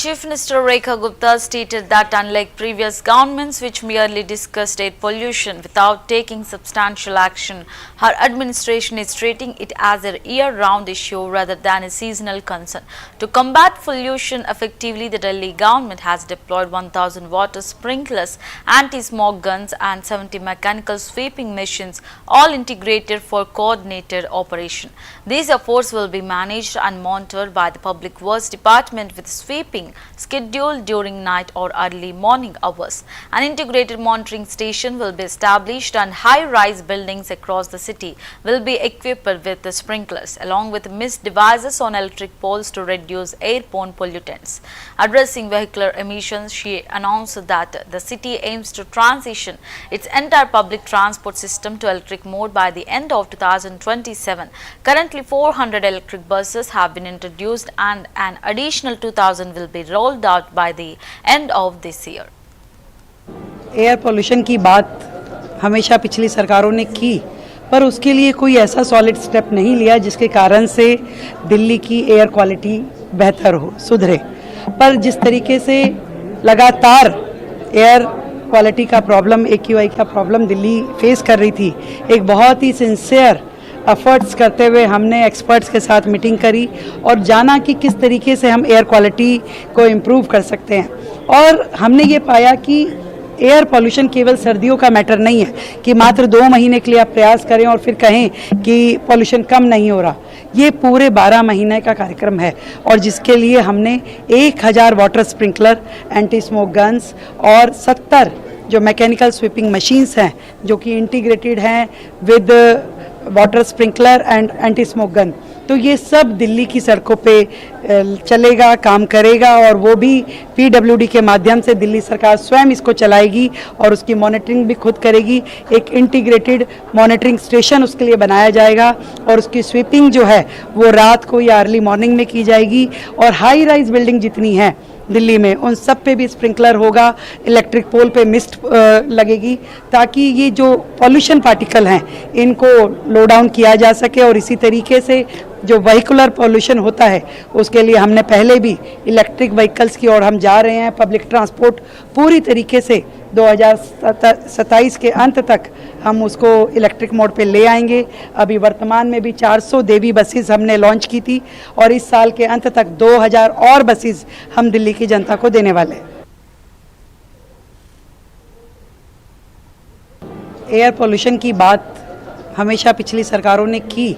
Chief Minister Rekha Gupta stated that unlike previous governments which merely discussed air pollution without taking substantial action, her administration is treating it as a year-round issue rather than a seasonal concern. To combat pollution effectively, the Delhi government has deployed 1,000 water sprinklers, anti-smog guns and 70 mechanical sweeping machines, all integrated for coordinated operation. These efforts will be managed and monitored by the Public Works Department with sweeping scheduled during night or early morning hours. An integrated monitoring station will be established and high-rise buildings across the city will be equipped with the sprinklers along with mist devices on electric poles to reduce airborne pollutants. Addressing vehicular emissions, she announced that the city aims to transition its entire public transport system to electric mode by the end of 2027. Currently, 400 electric buses have been introduced and an additional 2,000 will be rolled out by the end of this year. Air pollution की बात हमेशा पिछली सरकारों ने की, पर उसके लिए कोई ऐसा सॉलिड स्टेप नहीं लिया जिसके कारण से दिल्ली की एयर क्वालिटी बेहतर हो, सुधरे। पर जिस तरीके से लगातार एयर क्वालिटी का प्रॉब्लम, AQI का प्रॉब्लम दिल्ली फेस कर रही थी, एक बहुत ही सिंसियर एफर्ट्स करते हुए हमने एक्सपर्ट्स के साथ मीटिंग करी और जाना कि किस तरीके से हम एयर क्वालिटी को इम्प्रूव कर सकते हैं। और हमने ये पाया कि एयर पॉल्यूशन केवल सर्दियों का मैटर नहीं है कि मात्र 2 महीने के लिए आप प्रयास करें और फिर कहें कि पॉल्यूशन कम नहीं हो रहा। ये पूरे 12 महीने का कार्यक्रम है और जिसके लिए हमने 1000 water sprinkler, anti smoke guns और 70 जो मैकेनिकल स्वीपिंग मशीन्स हैं जो कि इंटीग्रेटेड हैं with water sprinkler and anti smoke gun, तो ये सब दिल्ली की सड़कों पे चलेगा, काम करेगा और वो भी PWD के माध्यम से दिल्ली सरकार स्वयं इसको चलाएगी और उसकी मॉनिटरिंग भी खुद करेगी। एक इंटीग्रेटेड मॉनिटरिंग स्टेशन उसके लिए बनाया जाएगा और उसकी स्वीपिंग जो है वो रात को या अर्ली मॉर्निंग में की जाएगी और हाई राइज बिल्डिंग जितनी है दिल्ली में उन सब पे भी स्प्रिंकलर होगा, इलेक्ट्रिक पोल पे मिस्ट लगेगी ताकि ये जो पॉल्यूशन पार्टिकल हैं इनको लो डाउन किया जा सके। और इसी तरीके से जो व्हीकुलर पॉल्यूशन होता है उसके लिए हमने पहले भी इलेक्ट्रिक व्हीकल्स की ओर हम जा रहे हैं। पब्लिक ट्रांसपोर्ट पूरी तरीके से 2027 के अंत तक हम उसको इलेक्ट्रिक मोड पे ले आएंगे। अभी वर्तमान में भी 400 देवी बसेस हमने लॉन्च की थी और इस साल के अंत तक 2000 और बसेस हम दिल्ली की जनता को देने वाले हैं। एयर पोल्यूशन की बात हमेशा पिछली सरकारों ने की,